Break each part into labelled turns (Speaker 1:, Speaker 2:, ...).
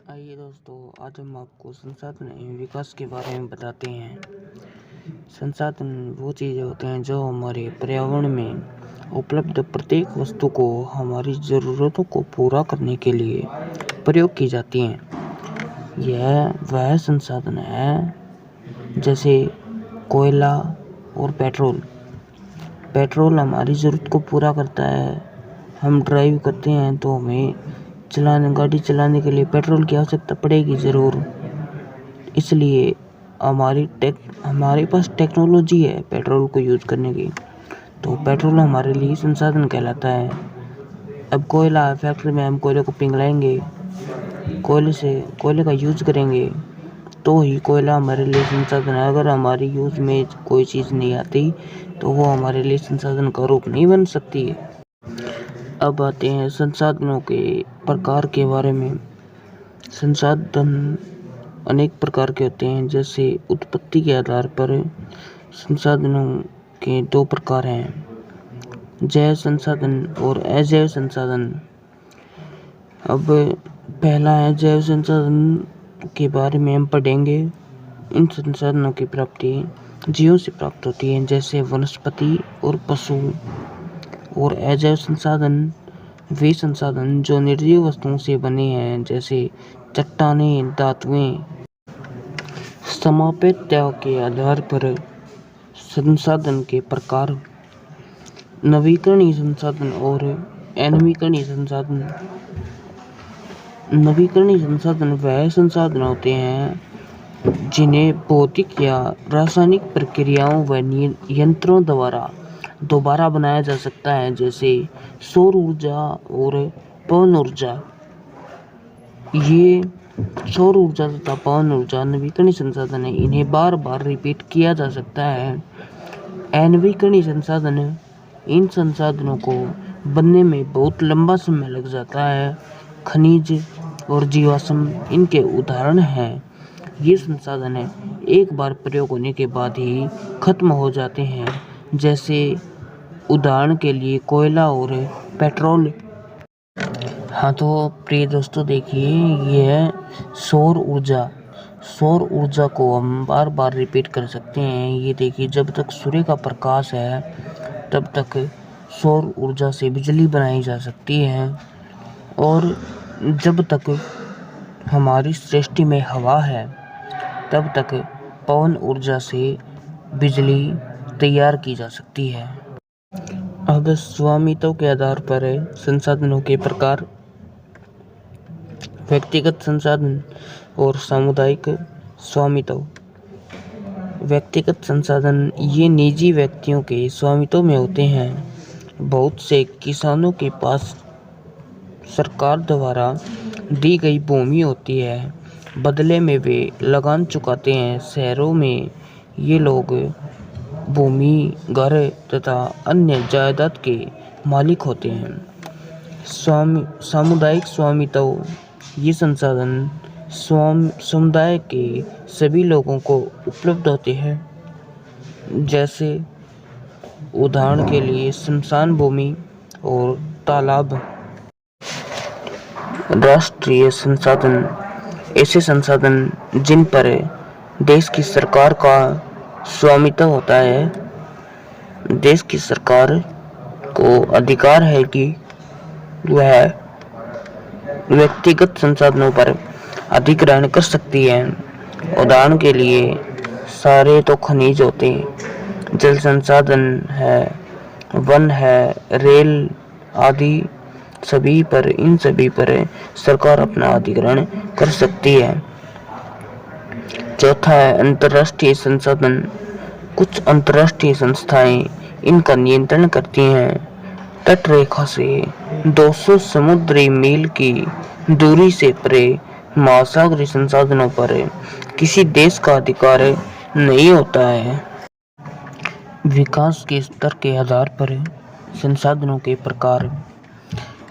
Speaker 1: आइए दोस्तों, आज हम आपको संसाधन एवं विकास के बारे में बताते हैं। संसाधन वो चीज़ें होते हैं जो हमारे पर्यावरण में उपलब्ध प्रत्येक वस्तु को हमारी ज़रूरतों को पूरा करने के लिए प्रयोग की जाती हैं। यह वह संसाधन है जैसे कोयला और पेट्रोल। पेट्रोल हमारी ज़रूरत को पूरा करता है। हम ड्राइव करते हैं तो हमें गाड़ी चलाने के लिए पेट्रोल की आवश्यकता पड़ेगी ज़रूर। इसलिए हमारे पास टेक्नोलॉजी है पेट्रोल को यूज़ करने की, तो पेट्रोल हमारे लिए संसाधन कहलाता है। अब कोयला है, फैक्ट्री में हम कोयले को पिघलाएंगे, कोयले का यूज़ करेंगे तो ही कोयला हमारे लिए संसाधन है। अगर हमारे यूज़ में कोई चीज़ नहीं आती तो वो हमारे लिए संसाधन का रूप नहीं बन सकती है। अब आते हैं संसाधनों के प्रकार के बारे में। संसाधन अनेक प्रकार के होते हैं। जैसे उत्पत्ति के आधार पर संसाधनों के दो प्रकार हैं, जैव संसाधन और अजैव संसाधन। अब पहला है जैव संसाधन के बारे में हम पढ़ेंगे। इन संसाधनों की प्राप्ति जीवों से प्राप्त होती है, जैसे वनस्पति और पशु। और अजैव संसाधन वे संसाधन जो निर्जीव वस्तुओं से बने हैं, जैसे चट्टानें, धातुएं। सापेक्षता के आधार पर संसाधन के प्रकार नवीकरणीय संसाधन और अनवीकरणीय संसाधन। नवीकरणीय संसाधन वह संसाधन होते हैं जिन्हें भौतिक या रासायनिक प्रक्रियाओं व यंत्रों द्वारा दोबारा बनाया जा सकता है, जैसे सौर ऊर्जा और पवन ऊर्जा। ये सौर ऊर्जा तथा पवन ऊर्जा नवीकरणीय संसाधन है, इन्हें बार बार रिपीट किया जा सकता है। अनवीकरणीय संसाधन, इन संसाधनों को बनने में बहुत लंबा समय लग जाता है। खनिज और जीवाश्म इनके उदाहरण हैं। ये संसाधन एक बार प्रयोग होने के बाद ही खत्म हो जाते हैं, जैसे उदाहरण के लिए कोयला और पेट्रोल। हाँ तो प्रिय दोस्तों, देखिए ये है सौर ऊर्जा। सौर ऊर्जा को हम बार बार रिपीट कर सकते हैं। ये देखिए, जब तक सूर्य का प्रकाश है तब तक सौर ऊर्जा से बिजली बनाई जा सकती है, और जब तक हमारी सृष्टि में हवा है तब तक पवन ऊर्जा से बिजली तैयार की जा सकती है। अब स्वामित्व के आधार पर संसाधनों के प्रकार, व्यक्तिगत संसाधन और सामुदायिक स्वामित्व। व्यक्तिगत संसाधन ये निजी व्यक्तियों के स्वामित्व में होते हैं। बहुत से किसानों के पास सरकार द्वारा दी गई भूमि होती है, बदले में वे लगान चुकाते हैं। शहरों में ये लोग भूमि, घर तथा अन्य जायदाद के मालिक होते हैं। सामुदायिक स्वामित्व, ये संसाधन समुदाय के सभी लोगों को उपलब्ध होते हैं, जैसे उदाहरण के लिए स्मशान भूमि और तालाब। राष्ट्रीय संसाधन, ऐसे संसाधन जिन पर देश की सरकार का स्वामित्व होता है। देश की सरकार को अधिकार है कि वह व्यक्तिगत संसाधनों पर अधिग्रहण कर सकती है। उदाहरण के लिए सारे तो खनिज होते हैं, जल संसाधन है, वन है, रेल आदि इन सभी पर सरकार अपना अधिग्रहण कर सकती है। चौथा है अंतर्राष्ट्रीय संसाधन। कुछ अंतर्राष्ट्रीय संस्थाएं इनका नियंत्रण करती हैं। तट रेखा से 200 समुद्री मील की दूरी से परे महासागरीय संसाधनों पर किसी देश का अधिकार नहीं होता है। विकास के स्तर के आधार पर संसाधनों के प्रकार।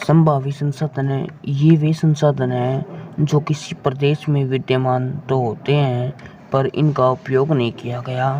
Speaker 1: संभावी संसाधन, ये वे संसाधन हैं जो किसी प्रदेश में विद्यमान तो होते हैं पर इनका उपयोग नहीं किया गया।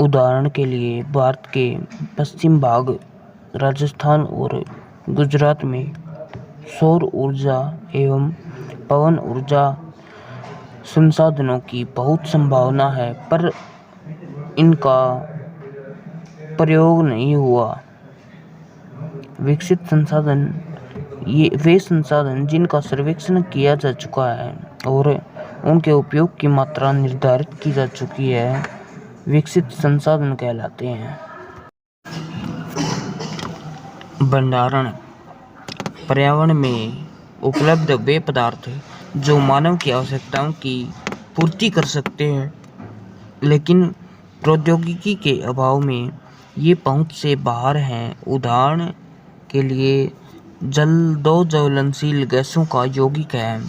Speaker 1: उदाहरण के लिए भारत के पश्चिम भाग, राजस्थान और गुजरात में सौर ऊर्जा एवं पवन ऊर्जा संसाधनों की बहुत संभावना है, पर इनका प्रयोग नहीं हुआ। विकसित संसाधन ये वे संसाधन जिनका सर्वेक्षण किया जा चुका है और उनके उपयोग की मात्रा निर्धारित की जा चुकी है, विकसित संसाधन कहलाते हैं। भंडारण पर्यावरण में उपलब्ध वे पदार्थ जो मानव की आवश्यकताओं की पूर्ति कर सकते हैं, लेकिन प्रौद्योगिकी के अभाव में ये पहुंच से बाहर हैं। उदाहरण के लिए जल दो ज्वलनशील गैसों का यौगिक है।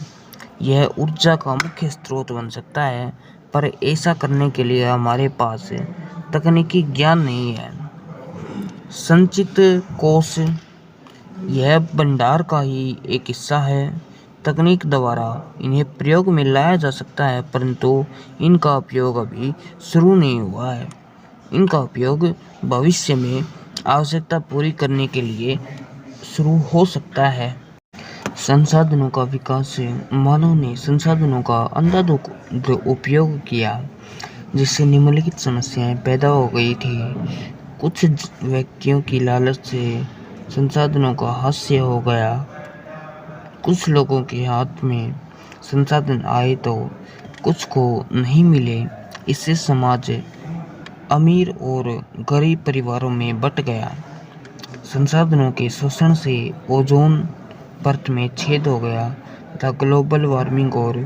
Speaker 1: यह ऊर्जा का मुख्य स्रोत बन सकता है, पर ऐसा करने के लिए हमारे पास तकनीकी ज्ञान नहीं है। संचित कोष यह भंडार का ही एक हिस्सा है। तकनीक द्वारा इन्हें प्रयोग में लाया जा सकता है, परंतु इनका उपयोग अभी शुरू नहीं हुआ है। इनका उपयोग भविष्य में आवश्यकता पूरी करने के लिए शुरू हो सकता है। संसाधनों का विकास से मानव ने संसाधनों का अंधाधुंध उपयोग किया, जिससे निम्नलिखित समस्याएं पैदा हो गई थी। कुछ व्यक्तियों की लालच से संसाधनों का हास्य हो गया। कुछ लोगों के हाथ में संसाधन आए तो कुछ को नहीं मिले। इससे समाज अमीर और गरीब परिवारों में बंट गया। संसाधनों के शोषण से ओजोन परत में छेद हो गया तथा ग्लोबल वार्मिंग और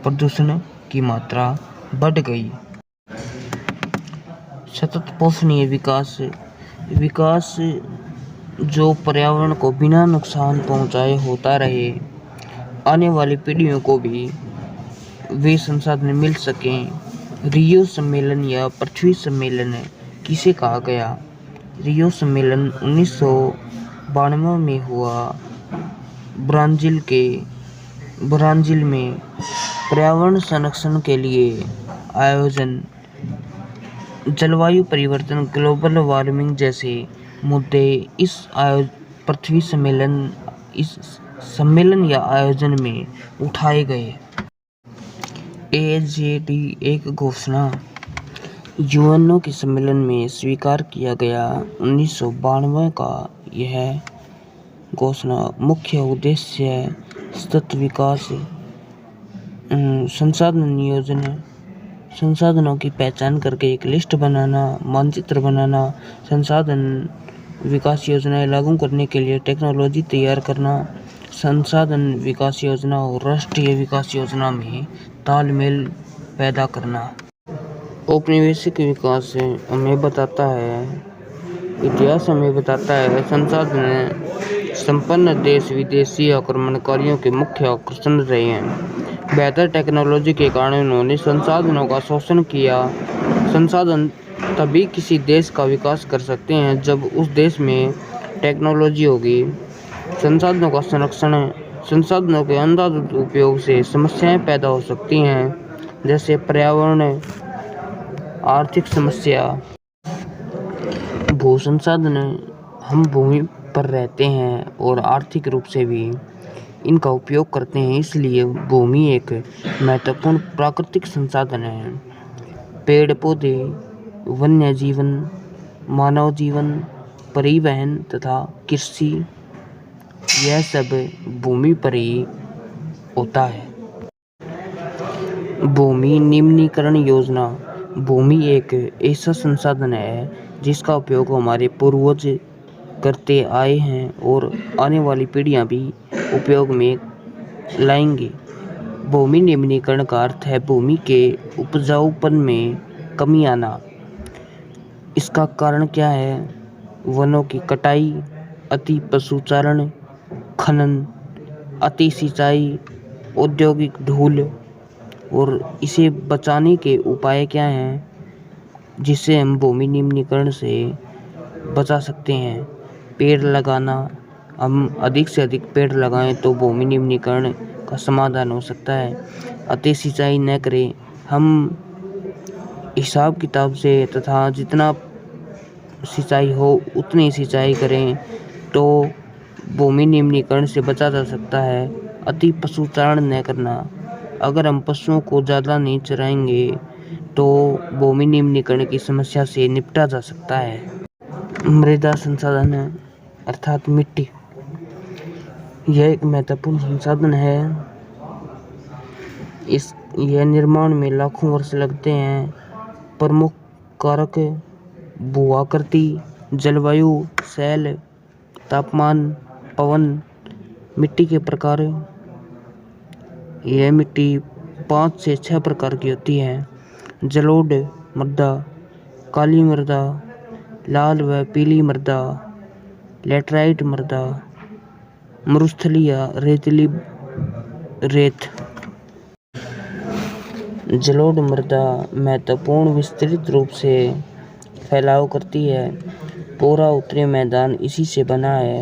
Speaker 1: प्रदूषण की मात्रा बढ़ गई। सतत पोषणीय विकास जो पर्यावरण को बिना नुकसान पहुंचाए होता रहे, आने वाली पीढ़ियों को भी वे संसाधन मिल सकें। रियो सम्मेलन या पृथ्वी सम्मेलन किसे कहा गया? रियो सम्मेलन 1992 में हुआ। ब्राजील में पर्यावरण संरक्षण के लिए आयोजन, जलवायु परिवर्तन, ग्लोबल वार्मिंग जैसे मुद्दे इस सम्मेलन या आयोजन में उठाए गए। AJD एक घोषणा यूएनओ के सम्मेलन में स्वीकार किया गया। 1992 का यह घोषणा मुख्य उद्देश्य सतत विकास, संसाधन नियोजन, संसाधनों की पहचान करके एक लिस्ट बनाना, मानचित्र बनाना, संसाधन विकास योजनाएं लागू करने के लिए टेक्नोलॉजी तैयार करना, संसाधन विकास योजना और राष्ट्रीय विकास योजना में तालमेल पैदा करना। औपनिवेशिक विकास हमें बताता है, इतिहास हमें बताता है, संसाधन संपन्न देश विदेशी आक्रमणकारियों के मुख्य आकर्षण रहे हैं। बेहतर टेक्नोलॉजी के कारण उन्होंने संसाधनों का शोषण किया। संसाधन तभी किसी देश का विकास कर सकते हैं जब उस देश में टेक्नोलॉजी होगी। संसाधनों का संरक्षण, संसाधनों के अंधाधुंध उपयोग से समस्याएं पैदा हो सकती हैं, जैसे पर्यावरण, आर्थिक समस्या। भू संसाधन, हम भूमि पर रहते हैं और आर्थिक रूप से भी इनका उपयोग करते हैं, इसलिए भूमि एक महत्वपूर्ण प्राकृतिक संसाधन है। पेड़ पौधे, वन्य जीवन, मानव जीवन, परिवहन तथा कृषि, यह सब भूमि पर ही होता है। भूमि निम्नीकरण योजना, भूमि एक ऐसा संसाधन है जिसका उपयोग हमारे पूर्वज करते आए हैं और आने वाली पीढ़ियां भी उपयोग में लाएंगे। भूमि निम्नीकरण का अर्थ है भूमि के उपजाऊपन में कमी आना। इसका कारण क्या है? वनों की कटाई, अति पशुचारण, खनन, अति सिंचाई, औद्योगिक धूल। और इसे बचाने के उपाय क्या हैं जिससे हम भूमि निम्नीकरण से बचा सकते हैं? पेड़ लगाना, हम अधिक से अधिक पेड़ लगाएं तो भूमि निम्नीकरण का समाधान हो सकता है। अति सिंचाई न करें, हम हिसाब किताब से तथा जितना सिंचाई हो उतनी सिंचाई करें तो भूमि निम्नीकरण से बचा जा सकता है। अति पशुचारण न करना, अगर हम पशुओं को ज़्यादा नहीं चराएंगे तो भूमि निम्नीकरण की समस्या से निपटा जा सकता है। मृदा संसाधन अर्थात मिट्टी, यह एक महत्वपूर्ण संसाधन है। यह निर्माण में लाखों वर्ष लगते हैं। प्रमुख कारक भू-आकृति, जलवायु, शैल, तापमान, पवन, मिट्टी के प्रकार। यह मिट्टी 5 से 6 प्रकार की होती है। जलोढ़ मृदा, काली मृदा, लाल व पीली मृदा, लैटराइट मृदा, मरुस्थलीय रेतीली रेत। जलोढ़ मृदा महत्वपूर्ण विस्तृत रूप से फैलाव करती है। पूरा उत्तरी मैदान इसी से बना है।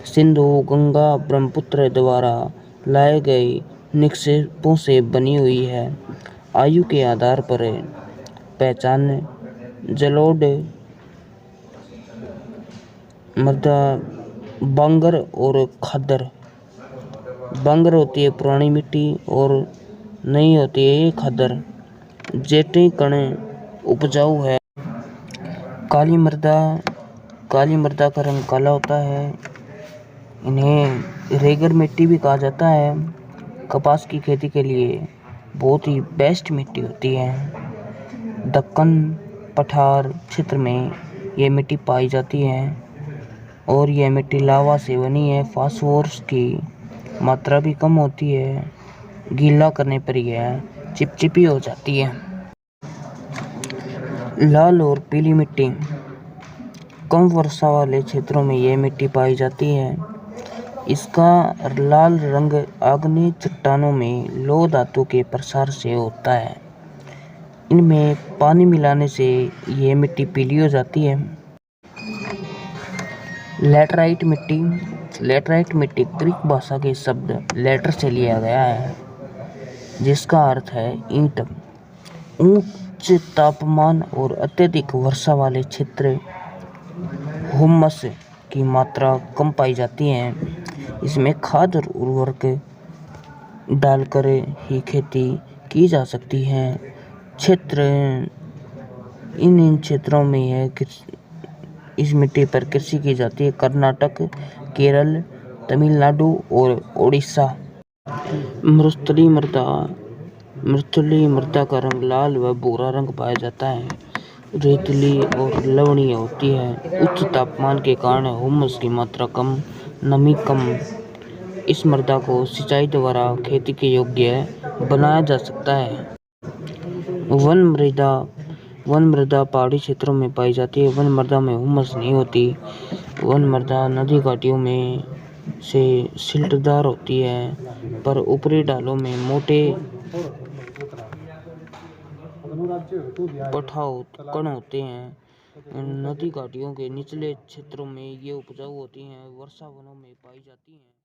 Speaker 1: सिंधु, गंगा, ब्रह्मपुत्र द्वारा लाए गए निक्षेपों से बनी हुई है। आयु के आधार पर पहचान, जलोढ़ मृदा बांगर और खादर। बांगर होती है पुरानी मिट्टी और नई होती है ये खादर। जेटे कण उपजाऊ है। काली मृदा का रंग काला होता है। इन्हें रेगर मिट्टी भी कहा जाता है। कपास की खेती के लिए बहुत ही बेस्ट मिट्टी होती है। दक्कन पठार क्षेत्र में ये मिट्टी पाई जाती है और यह मिट्टी लावा से बनी है। फास्फोरस की मात्रा भी कम होती है। गीला करने पर यह चिपचिपी हो जाती है। लाल और पीली मिट्टी, कम वर्षा वाले क्षेत्रों में यह मिट्टी पाई जाती है। इसका लाल रंग आग्नेय चट्टानों में लौह धातु के प्रसार से होता है। इनमें पानी मिलाने से यह मिट्टी पीली हो जाती है। लैटराइट मिट्टी ग्रीक भाषा के शब्द लेटर से लिया गया है, जिसका अर्थ है ईंट। उच्च तापमान और अत्यधिक वर्षा वाले क्षेत्र हुमस की मात्रा कम पाई जाती है। इसमें खाद और उर्वरक डालकर ही खेती की जा सकती है। इन क्षेत्रों में इस मिट्टी पर कृषि की जाती है। कर्नाटक, केरल, तमिलनाडु और उड़ीसा। मरुस्थलीय मृदा का रंग लाल व भूरा रंग पाया जाता है। रेतीली और लवणीय होती है। उच्च तापमान के कारण हुमस की मात्रा कम, नमी कम। इस मृदा को सिंचाई द्वारा खेती के योग्य बनाया जा सकता है। वन मृदा पहाड़ी क्षेत्रों में पाई जाती है। वन मृदा में हुमस नहीं होती। वन मृदा नदी घाटियों में से सिल्टदार होती है, पर ऊपरी ढालों में मोटे पठाव कण होते हैं। नदी घाटियों के निचले क्षेत्रों में ये उपजाऊ होती हैं। वर्षा वनों में पाई जाती हैं।